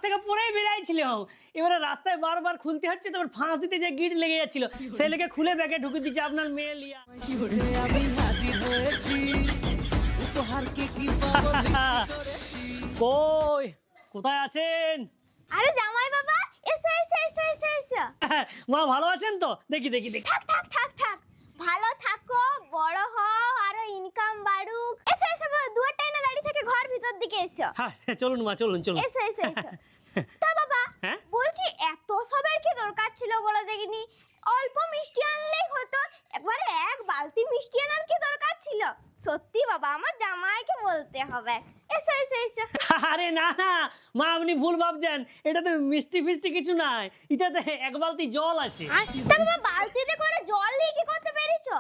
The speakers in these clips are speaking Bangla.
থেকে পরেই বেরিয়েছিলাম, এবারে রাস্তায় বারবার খুলতে হচ্ছে, তারপর ফাঁস দিতে যে গিট লেগে যাচ্ছিল, সেই লেগে খুলে ব্যাগে ঢুকে দিচ্ছে আপনার মেয়ে লিয়া। কই কোথায় আছেন? আরে জামাই বাবা, এসো এসো এসো এসো এসো। মা ভালো আছেন তো? দেখি দেখি দেখি। থাক থাক থাক থাক, ভালো থাকো, বড় হও, আরো ইনকাম বাড়ুক। এসো এসো বাবা, দুয়ারটাই না দাঁড়িয়ে থেকে ঘর ভিতর দিকে এসো। হ্যাঁ চলুন মা, চলুন চলুন। এসো এসো এসো। তা বাবা, হ্যাঁ বলছি এত সবের কি দরকার ছিল বলো দেখিনি? অল্প মিষ্টি আনলেই হতো, একবারে এক বালতি মিষ্টি আনার কি দরকার ছিল? সত্যি বাবা, আমার জামাইকে বলতে হবে। এসো এসো এসো। আরে না না মা, আপনি ভুল ভাবছেন, এটাতে মিষ্টি ফিষ্টি কিছু নাই, এটাতে এক বালতি জল আছে। তা বাবা, বালতিতে করে জল নিয়ে কি করতে পেরেছো?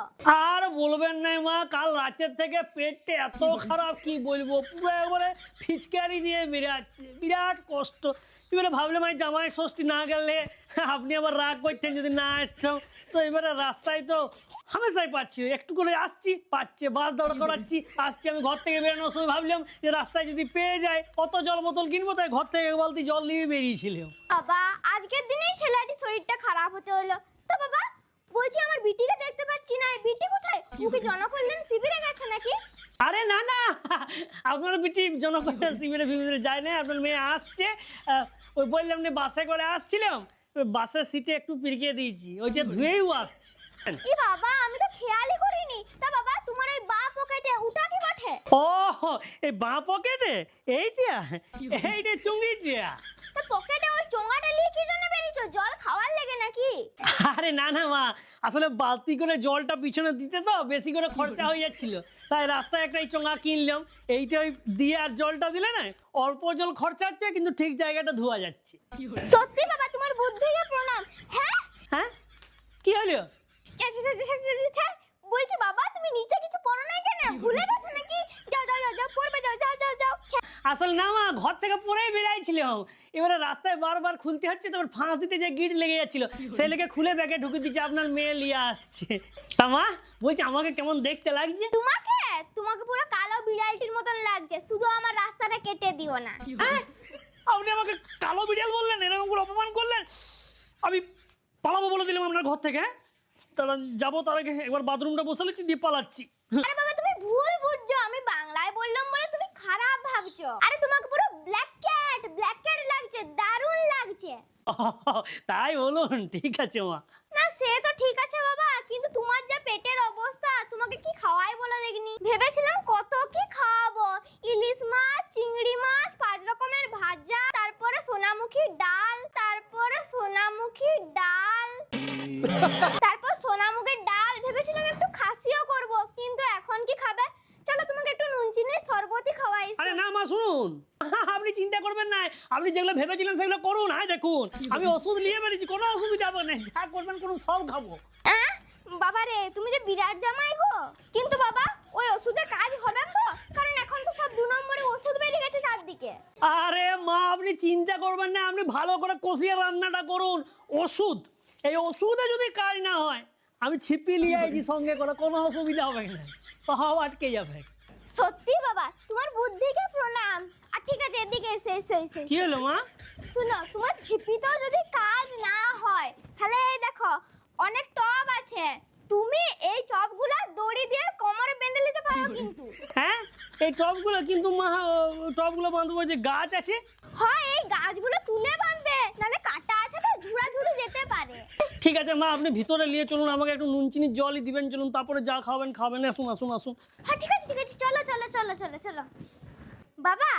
আর বলবেন না মা, কাল রাতের থেকে পেটটা এত খারাপ কি বলবো, পুরো একবারে ফিচকারি দিয়ে বেরাচ্ছে, বিরাট কষ্ট। এবারে ভাবলাম এই জামাই ষষ্ঠী না গেলে আপনি আবার রাগ করতেন যদি না আসতাম, তো এবারে রাস্তায় তো হামেশাই পাচ্ছি, একটু করে আসছি পাচ্ছে, বাস দৌড় করাচ্ছি আসছি। আমি ঘর থেকে বেরোনোর সময় ভাবলাম যে রাস্তায় যদি পেয়ে যায় কত জল বোতল কিনবো, তাই ঘর থেকে এক বালতি জল নিয়ে বেরিয়েছিলাম। বাবা, আজকের দিনেই ছেলেটির শরীরটা খারাপ হতে হলো। তো বাবা, বলছি আমার বিটিকে দেখতে পাচ্ছি না, বিটি কোথায়? ও কি জনকল্যাণ শিবিরে গেছে নাকি? আরে না না, আপনার বিটি জনকল্যাণ শিবিরে ফিবিরে যায় না, আপনার মেয়ে আসছে। ওই বললাম না বাসে করে আসছিলাম, ওই বাসের সিটে একটু পিরকিয়ে দিয়েছি, ওইটা ধুয়েও আসছে। ই বাবা, আমি তো খেয়ালই করিনি। তা বাবা, তোমার ওই বা পকেটে ওটা কি বটে? ও এই বাঁ পকেটে এইটা চুঙ্গিটা। তা পকেটে ওই চোঙাটা নিয়ে কি জন্য বেরিয়েছো? জল খাওয়ার লেগে নাকি? আরে না না মা, আসলে বালতি করে জলটা পিছনে দিতে তো বেশি করে খরচা হয়ে যাচ্ছিল, তাই রাস্তায় একটা চোঙা কিনলাম, এইটা ওই দিয়ে আর জলটা দিলে না অল্প জল খরচা হচ্ছে কিন্তু ঠিক জায়গাটা ধোয়া যাচ্ছে। সত্যি বাবা, তোমার বুদ্ধিকে প্রণাম। হ্যাঁ হ্যাঁ কি হলো? বলছি বাবা, তুমি নিচে কিছু পড়ো নাই কেন? ভুলে গেছো নাকি? যাও যাও যাও যাও, পড়বে যাও যাও যাও যাও। আসলে না মা, ঘর থেকে পরেই বেরিয়েছিলাম, এবারে রাস্তায় বারবার খুলতে হচ্ছে, তারপর ফাঁস দিতে যে গিট লেগে যাচ্ছিল, সেই লেগে খুলে ব্যাগে ঢুকে দিচ্ছে আপনার মেয়ে লিয়া আসছে। তা মা বলছি আমাকে কেমন দেখতে লাগছে? তোমাকে তোমাকে পুরো কালো বিড়ালটির মতন লাগছে, শুধু আমার রাস্তাটা কেটে দিও না। আপনি আমাকে কালো বিড়াল বললেন, এরকম করে অপমান করলেন, আমি পালাবো বলে দিলাম আপনার ঘর থেকে। তাহলে যাবো, তার আগে একবার বাথরুমটা বসে নিচ্ছি, দিয়ে পালাচ্ছি। আরে বাবা, তুমি ভুল বুঝছো, আমি বাংলায় বললাম বলে তুমি খারাপ ভাবছো। আরে তোমাকে পুরো ব্ল্যাক ক্যাট লাগছে, দারুণ লাগছে। তাই বলুন, ঠিক আছে মা। না সে তো ঠিক আছে বাবা, কিন্তু তোমার যা পেটের অবস্থা, তোমাকে কি খাওয়াই বলো দেখিনি? ভেবেছিলাম কত কি খাওয়াবো, ইলিশ মাছ, চিংড়ি মাছ, 5 রকমের ভাজা, তারপরে সোনামুখী ডাল, তারপর সোনামুখীর ডাল, ভেবেছিলাম একটু খাসিও করব, কিন্তু এখন কি খাবে? চলো তোমাকে একটু নুন চিনির শরবতই খাওয়াই। আরে না মা শুনুন, আপনি চিন্তা করবেন না, আপনি যেগুলো ভেবেছিলেন সেগুলো করুন। হ্যাঁ দেখুন, আমি ওষুধ নিয়ে বেরিয়েছি, কোনো অসুবিধা হবে না, যা করবেন করুন, সব খাবো। বাবা রে, তুমি যে বিরাট জামাই গো। কিন্তু বাবা, ওই ওষুধে কাজ হবে তো? কারণ এখন তো সব 2 নম্বরে ওষুধ বেরিয়ে গেছে চারদিকে। আরে মা আপনি চিন্তা করবেন না, আপনি ভালো করে কষিয়ে রান্নাটা করুন। ওষুধ, এই ওষুধে যদি কাজ না হয়, আমি ছিপি নিয়ে আইছি সঙ্গে করে, কোনো অসুবিধা হবে না, সব আটকে যাবে। সত্যি বাবা, তোমার বুদ্ধিকে প্রণাম। আর ঠিক আছে, এদিকে এসে এসে এসে কি হলো মা? শুনো, তোমার ছিপিতেও যদি কাজ না হয়, তাহলে এই দেখো অনেক টব আছে, তুমি এই টবগুলো দড়ি দিয়ে কোমরে বেঁধে নিতে পারো কিন্তু। হ্যাঁ এই টবগুলো, কিন্তু মা টবগুলো বাঁধবো যে গাছ আছে। হয় এই গাছগুলো তুলে বাঁধবে, নালে কাটা আছে তো ঝুড়াঝুড়ি যেতে পারে। ঠিক আছে মা, আপনি ভিতরে নিয়ে চলুন, আমাকে একটু নুন চিনির জলই দিবেন, চলুন, তারপরে যা খাবেন খাবেন। আসুন আসুন আসুন। হ্যাঁ ঠিক আছে ঠিক আছে, চলো চলো চলো চলো চলো। বাবা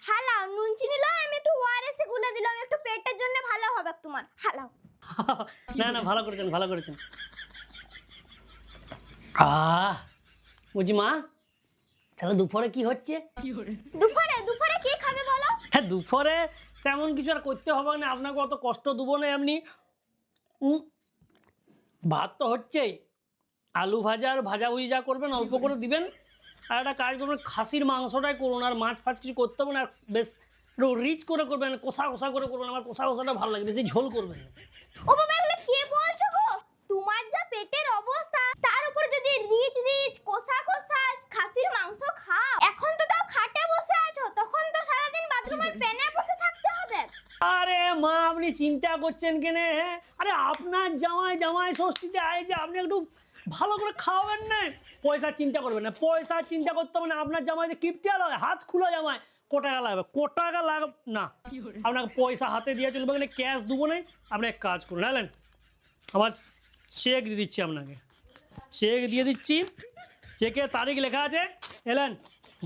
হালাও, নুন চিনি লও, আমি একটু ওআরএস গুলে দিলাম, একটু পেটের জন্য ভালো হবে তোমার, হালাও। না না, ভালো করেছেন ভালো করেছেন। বুঝি মা, তাহলে দুপুরে কি হচ্ছে? দুপুরে কি খাবে বলো? হ্যাঁ দুপুরে তেমন কিছু আর করতে হবে না, আপনাকে অত কষ্ট দেবো না। এমনি ভাত তো হচ্ছেই, আলু ভাজা আর ভাজাভুজি যা করবেন অল্প করে দিবেন, আর একটা কাজ করবেন, খাসির মাংসটাই করুন, আর মাছ ফাছ কিছু করতে হবে না, আর বেশ রিচ করে করবেন, কষা কষা করে করবেন, আমার কষা কষাটা ভালো লাগে, বেশি ঝোল করবেন। ও বাবা, এগুলো কি বলছো গো? তোমার যা পেটের অবস্থা, তার উপর যদি রিচ কষা খাসির মাংস খাও, এখন তো তাও খাটে বসে আছো, তখন তো সারাদিন বাথরুমের পেনে বসে থাকতে হবে। চিন্তা করছেন কেনে? হ্যাঁ, আরে আপনার জামাই ষষ্ঠীতে আইছে, আপনি একটু ভালো করে খাওয়াবেন না। পয়সার চিন্তা করবেন না, পয়সার চিন্তা করতে হবে না। আপনার জামাই যে কিপটা লয়, হাত খুলো জামাই, কোটাকা লাগবে, কোটাকা লাগবে না। আপনাকে পয়সা হাতে দিয়ে চলবে, এখানে ক্যাশ দেবো না। আপনি এক কাজ করুন, জানেন, আমার চেক দিয়ে দিচ্ছি আপনাকে, চেক দিয়ে দিচ্ছি। চেকের তারিখ লেখা আছে, এলেন,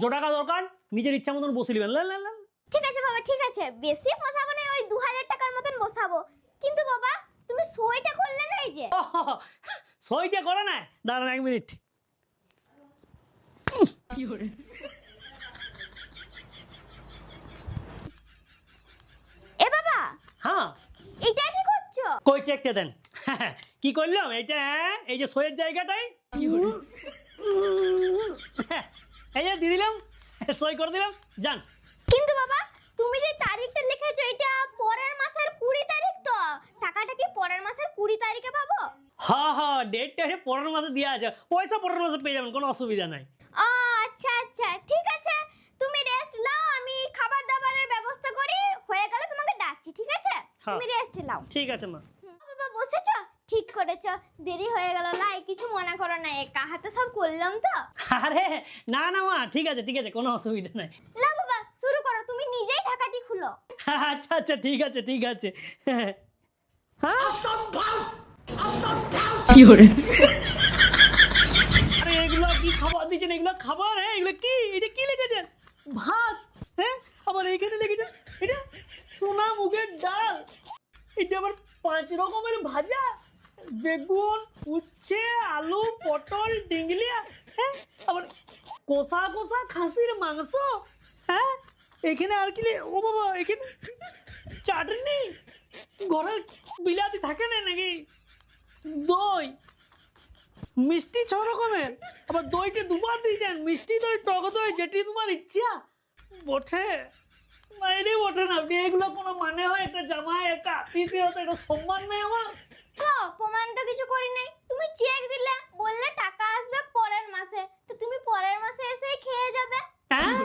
যত টাকা দরকার নিজের ইচ্ছা মতন বসে নেবেন। লেন। ঠিক আছে বাবা, ঠিক আছে, বেশি বসাবো না, ওই 2000 টাকার মতন বসাবো। কিন্তু বাবা তুমি সইটা করলে না? এই যে সইটা করে না, দাঁড়ান 1 মিনিট। এ বাবা, হ্যাঁ, এটা কি করছো? কই চেকটা দেন। কি করলাম এইটা? এই যে সইয়ের জায়গাটাই এই যে দিয়ে দিলাম, সই করে দিলাম, যান। কিন্তু বাবা তুমি যে তারিখটা লিখেছো এটা পরের মাসের 20 তারিখ, তো টাকাটা কি পরের মাসের 20 তারিখে পাবো? হ্যাঁ, ডেটটা পরের মাসে দেওয়া আছে, পয়সা পরের মাসে পেয়ে যাবেন, কোনো অসুবিধা নাই। ও আচ্ছা, ঠিক আছে, তুমি রেস্ট নাও, আমি খাবার দাবারের ব্যবস্থা করি, হয়ে গেলে তোমাকে ডাকছি, ঠিক আছে? হ্যাঁ। তুমি রেস্ট নাও। ঠিক আছে মা। বাবা বসেছো? ঠিক করেছো, দেরি হয়ে গেল, লাই কিছু মনে করো না, একা হাতে সব করলাম তো। আরে না মা, ঠিক আছে, কোনো অসুবিধা নাই। না বাবা, শুরু করো, তুমি নিজেই ঢাকাটি খুলো। আচ্ছা, ঠিক আছে। হ্যাঁ, আরে এগুলো কি খাবার দিচ্ছেন? এগুলো খাবার? হ্যাঁ, এগুলো কি? এটা কি লিখেছেন? ভাত? হ্যাঁ, আবার এইখানে লিখেছেন এটা সোনা মুগের ডাল। এটা আবার 5 রকমের ভাজা, বেগুন, উচ্ছে, আলু, পটল, ডিংলিয়া, হ্যাঁ, আবার কষা খাসির মাংস। হ্যাঁ, এখানে আর কি ও বাবা, এখানে চাটনি, ঘরে বিলাতি থাকে না নাকি, দই, মিষ্টি 6 রকমের, আবার দইটা দুবার দিয়েছেন, মিষ্টি দই, টক দই, যেটি তোমার ইচ্ছা। বটে মাইরে বটে না আপনি, এগুলো কোনো মানে হয়? একটা জামাই, একটা আতিথেয়তা, এটা সম্মান নেই আমার? প্রমাণ তো কিছু করি নাই, তুমি চেক দিলে, বললে টাকা আসবে পরের মাসে, তো তুমি পরের মাসে এসেই খেয়ে যাবে। হ্যাঁ,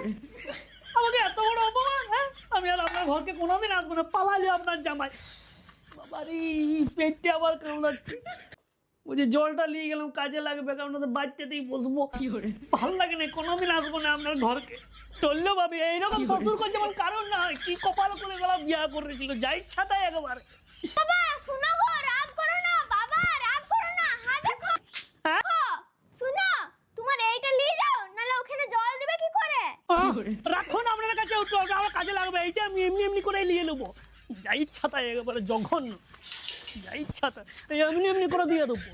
আমাকে এত বড় অপমান! হ্যাঁ, আমি আর আপনার ঘরকে কোনোদিন আসবো না, পালালে আপনার জামাই। বাবারি, পেটটা আবার কামড়াচ্ছে। ওই যে জলটা নিয়ে গেলাম, কাজে লাগবে, কারণ বাড়িতেই বসবো। ভালো লাগে না, কোনোদিন আসবো না আপনার ঘরকে। চললো ভাবি, এইরকম শ্বশুর করে যেমন কারণ না হয়, কি কপাল করে গেলাম, বিয়া করেছিল, যা ইচ্ছা তাই একেবারে। বাবা শোনো গো, রাগ করো না বাবা, রাগ করো না, হ্যাঁ দেখো, হ্যাঁ? শোনো, তোমার এইটা নিয়ে যাও, নালে ওখানে জল দিবে কি করে? রাখুন আপনার কাছে, আমার কাজে লাগবে, এইটা আমি এমনি করে নিয়ে নেবো, যা ইচ্ছা তাই একেবারে জঘন্য, যা ইচ্ছা তাই এমনি করে দিয়ে দেবো।